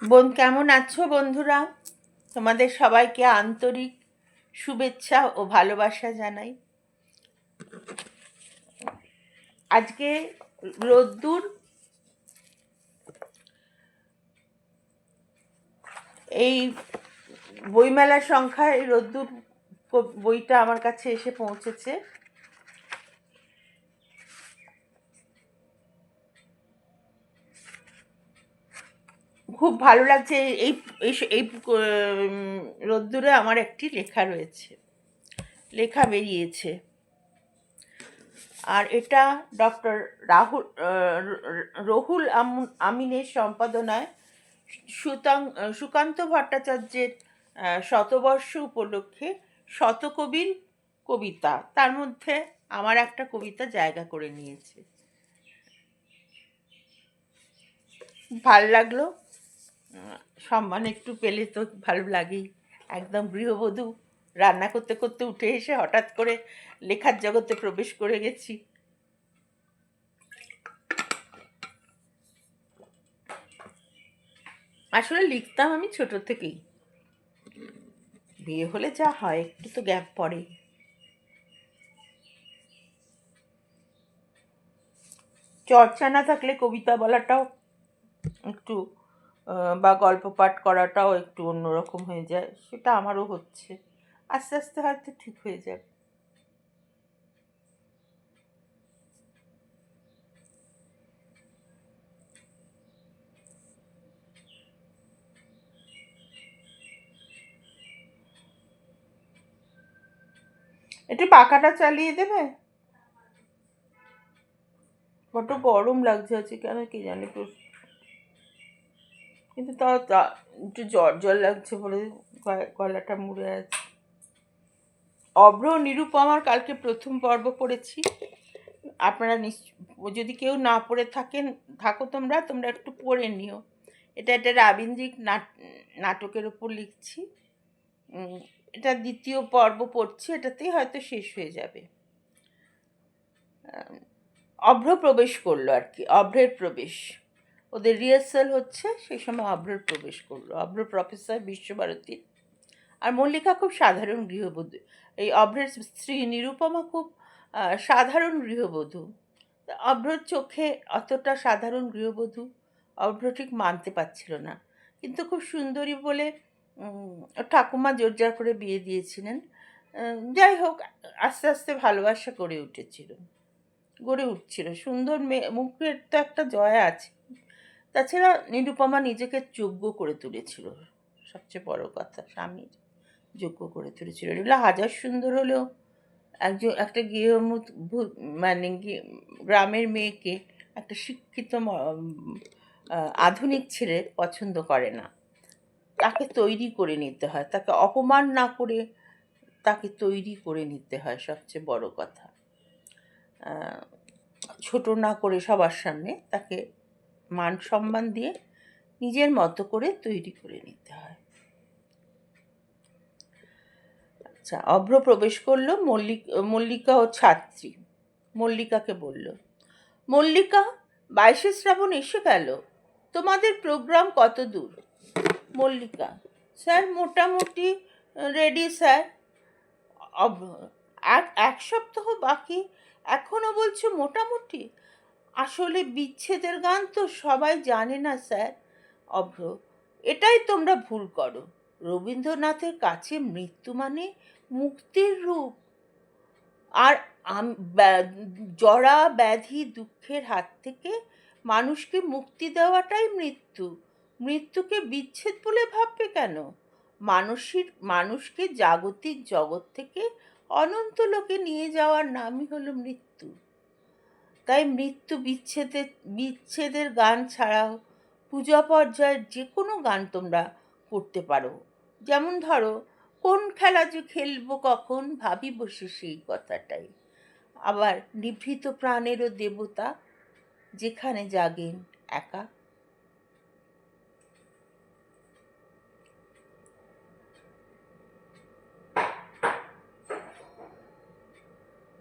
কেমন আছো বন্ধুরা? তোমাদের সবাইকে আন্তরিক শুভেচ্ছা ও ভালোবাসা জানাই। আজকে রোদ্দুর, এই বইমেলার সংখ্যায় রোদ্দুর বইটা আমার কাছে এসে পৌঁছেছে। খুব ভালো লাগছে। এই এই এই রোদ্দুরে আমার একটি লেখা রয়েছে, লেখা বেরিয়েছে। আর এটা ডক্টর রহুল আমিনের সম্পাদনায় সুকান্ত ভট্টাচার্যের শতবর্ষ উপলক্ষে শতকবির কবিতা, তার মধ্যে আমার একটা কবিতা জায়গা করে নিয়েছে। ভাল লাগলো। সম্মান একটু পেলে তো ভালো লাগেই। একদম গৃহবধূ, রান্না করতে করতে উঠে এসে হঠাৎ করে লেখার জগতে প্রবেশ করে গেছি। আসলে লিখতাম আমি ছোট থেকেই, বিয়ে হলে যা হয় একটু তো গ্যাপ পড়ে। চর্চা না থাকলে কবিতা বলাটাও একটু বা গল্প পাঠ করাটাও একটু অন্যরকম হয়ে যায়। সেটা আমারও হচ্ছে, আস্তে আস্তে হয়তো ঠিক হয়ে যাবে। একটু পাখাটা চালিয়ে দেবে? বড্ড গরম লাগছে আছে কেন কি জানি, কিন্তু তাও একটু জ্বর জ্বর লাগছে বলে গলাটা মুড়ে আছে। অভ্র নিরুপমার কালকে প্রথম পর্ব পড়েছি। আপনারা যদি কেউ না পড়ে থাকো তোমরা তোমরা একটু পড়ে নিও। এটা একটা রাবীন্দ্রিক নাটকের ওপর লিখছি। এটা দ্বিতীয় পর্ব পড়ছি, এটাতেই হয়তো শেষ হয়ে যাবে। অভ্র প্রবেশ করলো আর কি, অভ্রের প্রবেশ। ওদের রিহার্সাল হচ্ছে, সেই সময় অভ্রের প্রবেশ করলো। অভ্র প্রফেসর বিশ্বভারতীর। আর মল্লিকা খুব সাধারণ গৃহবধূ। এই অভ্রের স্ত্রী নিরুপমা খুব সাধারণ গৃহবধূ। অভ্রর চোখে অতটা সাধারণ গৃহবধূ অভ্র ঠিক মানতে পারছিল না, কিন্তু খুব সুন্দরী বলে ওর ঠাকুমা জোরজার করে বিয়ে দিয়েছিলেন। যাই হোক, আস্তে আস্তে ভালোবাসা গড়ে উঠছিল। সুন্দর মুখের তো একটা জয়া আছে। তাছাড়া নিরুপমা নিজেকে যোগ্য করে তুলেছিল, সবচেয়ে বড় কথা স্বামীর যোগ্য করে তুলেছিল। এগুলো হাজার সুন্দর হলেও একটা মানে গ্রামের মেয়েকে একটা শিক্ষিত আধুনিক ছেলে পছন্দ করে না। তাকে তৈরি করে নিতে হয়, তাকে অপমান না করে তাকে তৈরি করে নিতে হয়, সবচেয়ে বড় কথা। ছোট না করে সবার সামনে তাকে মান সম্মান দিয়ে নিজের মতো করে তৈরি করে নিতে হয়। আচ্ছা, অভ্র প্রবেশ করলো। মল্লিকা ও ছাত্রী মল্লিকাকে বলল, মল্লিকা, 22শে শ্রাবণ এসে গেল, তোমাদের প্রোগ্রাম কত দূর? মল্লিকা, স্যার মোটামুটি রেডি স্যার। অভ্র, এক সপ্তাহ বাকি, এখনো বলছো মোটামুটি? আসলে বিচ্ছেদের গান তো সবাই জানে না স্যার। অভ্র, এটাই তোমরা ভুল করো। রবীন্দ্রনাথের কাছে মৃত্যু মানে মুক্তির রূপ। আর জরা ব্যাধি দুঃখের হাত থেকে মানুষকে মুক্তি দেওয়াটাই মৃত্যু। মৃত্যুকে বিচ্ছেদ বলে ভাববে কেন? মানুষকে জাগতিক জগৎ থেকে অনন্ত লোকে নিয়ে যাওয়ার নামই হলো মৃত্যু। তাই বিচ্ছেদের গান ছাড়াও পূজা পর্যায়ের যে কোনো গান তোমরা করতে পারো। যেমন ধরো, কোন খেলা যে খেলবো কখন, ভাবি বসে সেই কথাটাই। আবার নিভৃত প্রাণেরও দেবতা, যেখানে জাগেন একা।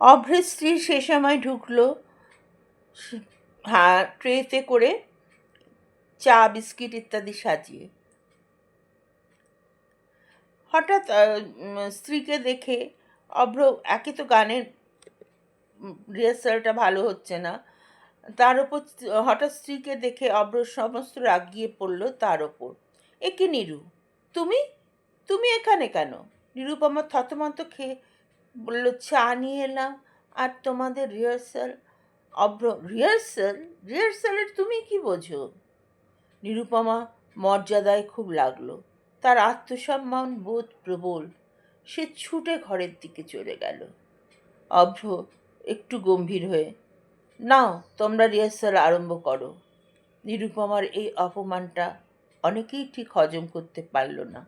অভ্রের স্ত্রী সে সময় ঢুকলো, ট্রেতে করে চা বিস্কিট ইত্যাদি সাজিয়ে। হঠাৎ স্ত্রীকে দেখে অভ্র, একে তো গানের রিহার্সালটা ভালো হচ্ছে না, তার ওপর হঠাৎ স্ত্রীকে দেখে অভ্র সমস্ত রাগ গিয়ে পড়ল তার ওপর। এ কি নীরু, তুমি তুমি এখানে কেন? নিরুপমা থতমত খেয়ে বলল, চা নিয়ে এলাম, আর তোমাদের রিহার্সাল। অভ্র, রিহার্সাল? রিহার্সালের তুমি কি বোঝো? নিরুপমা মর্যাদায় খুব লাগলো, তার আত্মসম্মান বোধ প্রবল। সে ছুটে ঘরের দিকে চলে গেল। অভ্র একটু গম্ভীর হয়ে, নাও তোমরা রিহার্সাল আরম্ভ করো। নিরুপমার এই অপমানটা অনেকেই ঠিক হজম করতে পারল না।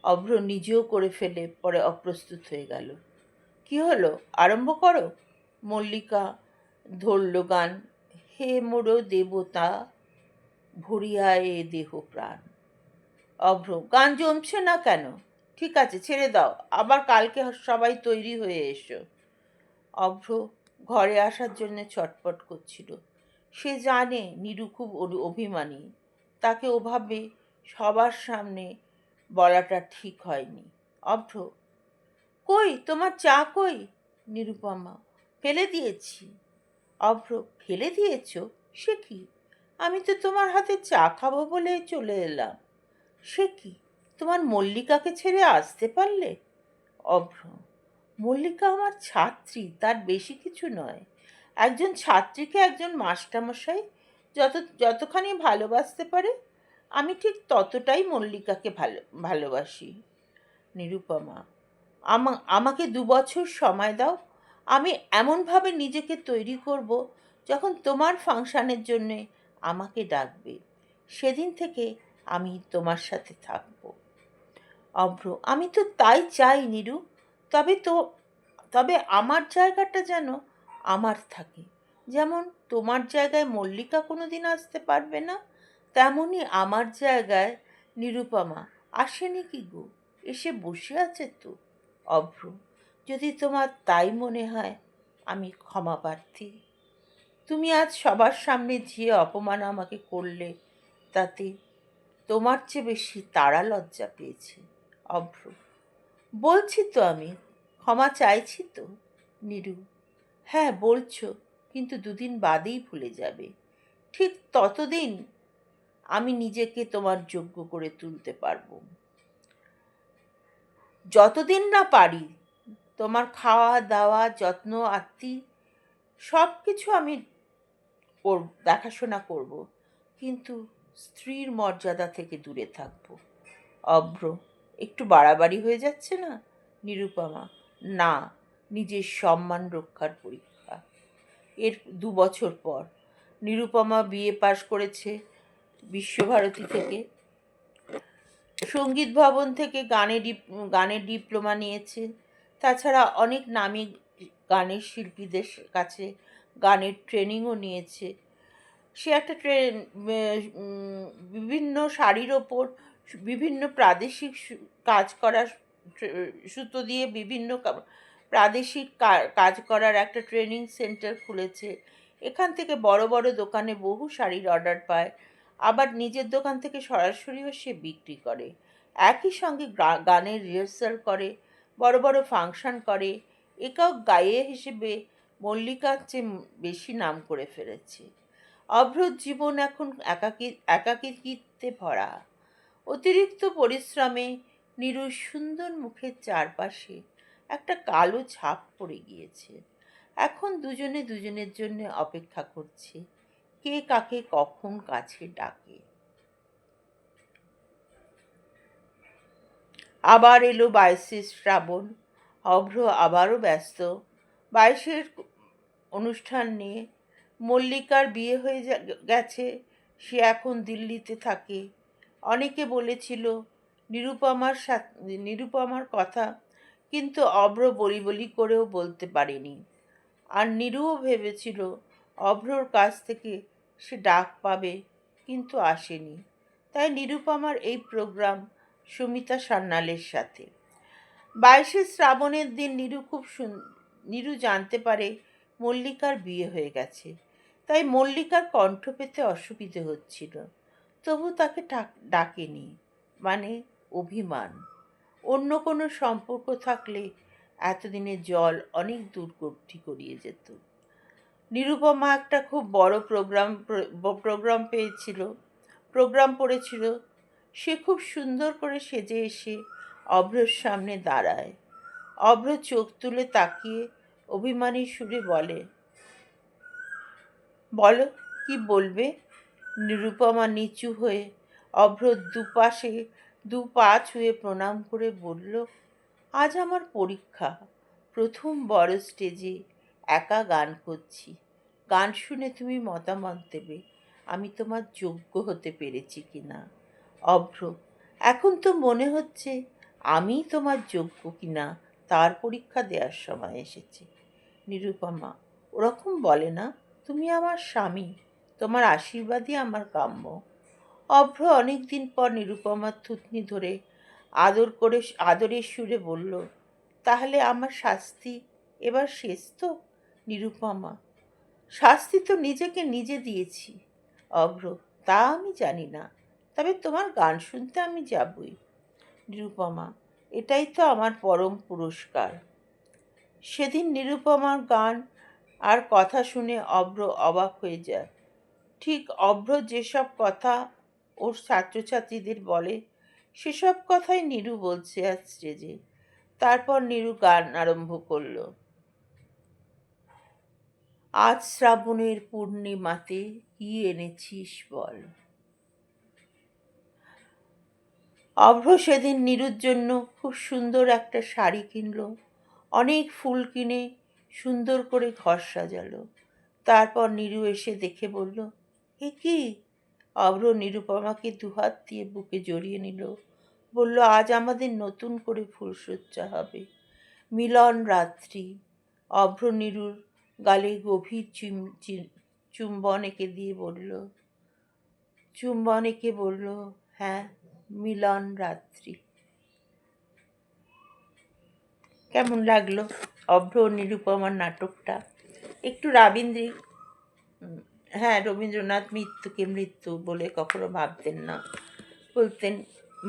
অভ্র নিজেও করে ফেলে পরে অপ্রস্তুত হয়ে গেল। কি হলো, আরম্ভ করো। মল্লিকা ধরল গান, হে মোর দেবতা, ভরিয়া এ দেহ প্রাণ। অভ্র, গান জমছে না কেন? ঠিক আছে, ছেড়ে দাও, আবার কালকে সবাই তৈরি হয়ে এসো। অভ্র ঘরে আসার জন্য ছটপট করছিল। সে জানে নীরু খুব অভিমানী, তাকে ওভাবে সবার সামনে বলাটা ঠিক হয়নি। অভ্র, কই তোমার চা কই? নিরুপমা, ফেলে দিয়েছি। অভ্র, ফেলে দিয়েছ? সে কি, আমি তো তোমার হাতে চা খাবো বলে চলে এলাম। সে কি, তোমার মল্লিকাকে ছেড়ে আসতে পারলে? অভ্র, মল্লিকা আমার ছাত্রী, তার বেশি কিছু নয়। একজন ছাত্রীকে একজন মাস্টারমশাই যতখানি ভালোবাসতে পারে, আমি ঠিক ততটাই মল্লিকাকে ভালোবাসি। নিরুপমা, আমাকে 2 বছর সময় দাও, আমি এমনভাবে নিজেকে তৈরি করব, যখন তোমার ফাংশনের জন্যে আমাকে ডাকবে, সেদিন থেকে আমি তোমার সাথে থাকব। অভ্র, আমি তো তাই চাই নীরু, তবে তো তবে আমার জায়গাটা যেন আমার থাকে। যেমন তোমার জায়গায় মল্লিকা কোনোদিন আসতে পারবে না, তেমনি আমার জায়গায় নিরুপমা আসেনি কি গো, এসে বসে আছে তো। অভ্র, যদি তোমার তাই মনে হয়, আমি ক্ষমা প্রার্থী। তুমি আজ সবার সামনে যে অপমান আমাকে করলে, তাতে তোমার চেয়ে বেশি তারা লজ্জা পেয়েছে। অভ্র, বলছি তো আমি, ক্ষমা চাইছি তো। নীরু, হ্যাঁ বলছো, কিন্তু 2 দিন বাদেই ভুলে যাবে। ঠিক ততদিন আমি নিজেকে তোমার যোগ্য করে তুলতে পারবো। যতদিন না পারি, তোমার খাওয়া দাওয়া যত্ন আত্তি সব কিছু আমি দেখাশোনা করব, কিন্তু স্ত্রীর মর্যাদা থেকে দূরে থাকবো। অভ্র, একটু বাড়াবাড়ি হয়ে যাচ্ছে না? নিরুপমা, না, নিজের সম্মান রক্ষার পরীক্ষা। এর 2 বছর পর নিরুপমা বিএ পাশ করেছে বিশ্বভারতী থেকে, সঙ্গীত ভবন থেকে গানের ডিপ্লোমা নিয়েছে। তাছাড়া অনেক নামী গানের শিল্পীদের কাছে গানের ট্রেনিংও নিয়েছে। সে একটা বিভিন্ন শাড়ির ওপর বিভিন্ন প্রাদেশিক কাজ করার সুতো দিয়ে বিভিন্ন প্রাদেশিক কাজ করার একটা ট্রেনিং সেন্টার খুলেছে। এখান থেকে বড় বড় দোকানে বহু শাড়ির অর্ডার পায়, আবার নিজের দোকান থেকে সরাসরিও সে বিক্রি করে। একই সঙ্গে গানের রিহার্সাল করে, বড় বড় ফাংশন করে। একক গায়ে হিসেবে মল্লিকার চেয়ে বেশি নাম করে ফেলেছে। অভ্রর জীবন এখন একাকিত্বে ভরা। অতিরিক্ত পরিশ্রমে নীরুর সুন্দর মুখের চারপাশে একটা কালো ছাপ পড়ে গিয়েছে। এখন দুজনে দুজনের জন্য অপেক্ষা করছে, কে কাকে কখন কাছে ডাকে। আবার এলো 22শে শ্রাবণ। অভ্র আবারও ব্যস্ত 22শের অনুষ্ঠান নিয়ে। মল্লিকার বিয়ে হয়ে গেছে, সে এখন দিল্লিতে থাকে। অনেকে বলেছিল নিরুপমার কথা, কিন্তু অভ্র বলি বলি করেও বলতে পারেনি। আর নীরুও ভেবেছিল অভ্রর কাছ থেকে সে ডাক পাবে, কিন্তু আসেনি। তাই নিরুপমার এই প্রোগ্রাম সুমিতা সান্যালের সাথে। 22শে শ্রাবণের দিন নীরু জানতে পারে মল্লিকার বিয়ে হয়ে গেছে। তাই মল্লিকার কণ্ঠ পেতে অসুবিধে হচ্ছিল। তবু তাকে ডাকেনি, মানে অভিমান। অন্য কোনো সম্পর্ক থাকলে এতদিনে জল অনেক দূর করিয়ে যেত। নিরুপমা একটা খুব বড় প্রোগ্রাম পেয়েছিল, প্রোগ্রাম পড়েছিল। সে খুব সুন্দর করে সেজে এসে অভ্রর সামনে দাঁড়ায়। অভ্র চোখ তুলে তাকিয়ে অভিমানী সুরে বলে, বলো কি বলবে? নিরুপমা নিচু হয়ে অভ্রর দুপাশে পা ছুঁয়ে প্রণাম করে বলল, আজ আমার পরীক্ষা, প্রথম বড় স্টেজে একা গান করছি। গান শুনে তুমি মতামত দেবে আমি তোমার যোগ্য হতে পেরেছি কিনা। অভ্র, এখন তো মনে হচ্ছে আমি তোমার যোগ্য কিনা তার পরীক্ষা দেওয়ার সময় এসেছে। নিরুপমা, ওরকম বলে না, তুমি আমার স্বামী, তোমার আশীর্বাদই আমার কাম্য। অভ্র অনেকদিন পর নিরুপমার থুতনি ধরে আদরের সুরে বলল, তাহলে আমার শাস্তি এবার শেষ তো? নিরুপমা, শাস্তি তো নিজেকে নিজে দিয়েছি। অভ্র, তা আমি জানি না, তবে তোমার গান শুনতে আমি যাবই। নিরুপমা, এটাই তো আমার পরম পুরস্কার। সেদিন নিরুপমার গান আর কথা শুনে অভ্র অবাক হয়ে যায়। ঠিক অভ্র যেসব কথা ওর ছাত্রছাত্রীদের বলে সেসব কথাই নীরু বলছে আজ স্টেজে। তারপর নীরু গান আরম্ভ করলো। আজ শ্রাবণের পূর্ণিমাতে কি এনেছিস বল। অভ্র সেদিন নীরুর জন্য খুব সুন্দর একটা শাড়ি কিনলো, অনেক ফুল কিনে সুন্দর করে ঘর সাজালো। তারপর নীরু এসে দেখে বলল, এ কি? অভ্র নিরুপমাকে দুহাত দিয়ে বুকে জড়িয়ে নিল, বলল, আজ আমাদের নতুন করে ফুলসজ্জা হবে, মিলন রাত্রি। অভ্র নীরুর গালে গভীর চুম্বন এঁকে বলল, হ্যাঁ, মিলন রাত্রি। কেমন লাগলো অভ্র নিরুপমার নাটকটা? একটু রাবীন্দ্রিক। হ্যাঁ, রবীন্দ্রনাথ মৃত্যুকে মৃত্যু বলে কখনো ভাবতেন না, বলতেন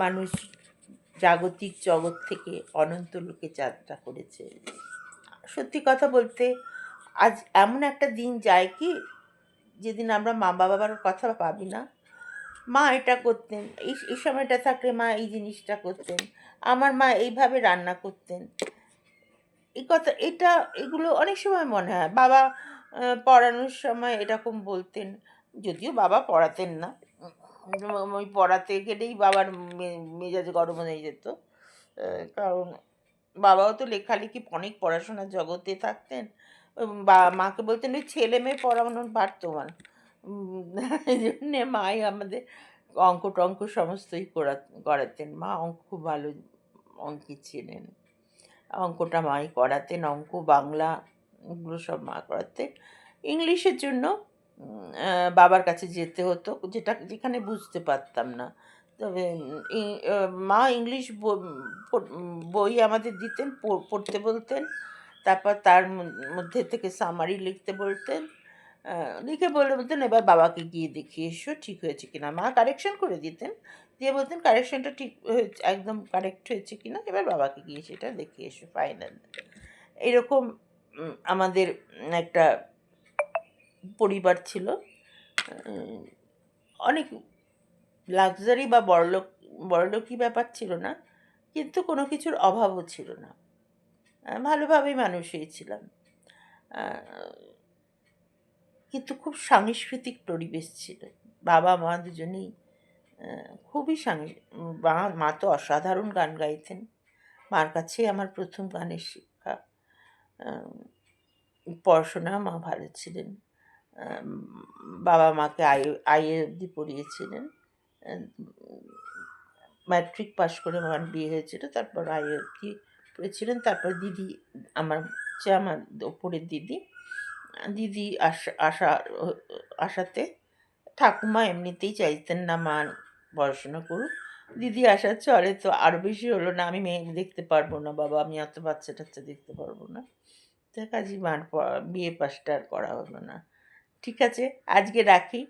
মানুষ জাগতিক জগৎ থেকে অনন্ত লোকে যাত্রা করেছে। সত্যি কথা বলতে, আজ এমন একটা দিন যায় কি যেদিন আমরা মা বাবার কথা ভাবি না। মা এটা করতেন, এই সময়টা থাকলে মা এই জিনিসটা করতেন, আমার মা এইভাবে রান্না করতেন, এগুলো অনেক সময় মনে হয়। বাবা পড়ানোর সময় এরকম বলতেন, যদিও বাবা পড়াতেন না, ওই পড়াতে গেলেই বাবার মেজাজ গরম হয়ে যেত। কারণ বাবাও তো লেখালেখি অনেক পড়াশোনার জগতে থাকতেন। মাকে বলতেন, ওই ছেলে মেয়ে পড়ানোর ভার তোমার। এই জন্যে মাই আমাদের অঙ্ক টঙ্ক সমস্তই করাতেন। মা অঙ্ক খুব ভালো অঙ্কে ছিলেন, অঙ্কটা মাই করাতেন, অঙ্ক বাংলা এগুলো সব মা করাতেন। ইংলিশের জন্য বাবার কাছে যেতে হতো, যেখানে বুঝতে পারতাম না। তবে মা ইংলিশ বই আমাদের দিতেন, পড়তে বলতেন, তারপর তার মধ্যে থেকে সামারি লিখতে বলতেন। লিখে বলতেন, এবার বাবাকে গিয়ে দেখিয়ে এসো ঠিক হয়েছে কিনা। মা কারেকশন করে দিতেন, দিয়ে বলতেন কারেকশনটা ঠিক হয়েছে, একদম কারেক্ট হয়েছে কিনা, এবার বাবাকে গিয়ে সেটা দেখিয়ে এসো, ফাইনাল। এরকম আমাদের একটা পরিবার ছিল। অনেক লাক্সারি বা বড়লোকি ব্যাপার ছিল না, কিন্তু কোনো কিছুর অভাবও ছিল না। ভালোভাবেই মানুষ হয়েছিলাম, কিন্তু খুব সাংস্কৃতিক পরিবেশ ছিল। বাবা মা দুজনেই খুবই মা তো অসাধারণ গান গাইতেন। মার কাছে আমার প্রথম গানের শিক্ষা। পড়াশোনা মা ভালো ছিলেন। বাবা মাকে আইএ অবধি পড়িয়েছিলেন। ম্যাট্রিক পাশ করে আমার বিয়ে হয়েছিল, তারপর আইএ অবধি পড়েছিলেন। তারপর দিদি, আমার ওপরের দিদি আসাতে ঠাকুমা এমনিতেই চাইতেন না মা পড়াশোনা করুক। দিদি আসার চলে তো আরও বেশি হলো না, আমি মেয়ে দেখতে পারবো না বাবা, আমি অত বাচ্চা টাচ্চা দেখতে পারবো না, তাই কাজে মার বিয়ে পাশটা আর করা হলো না। ঠিক আছে, আজকে রাখি।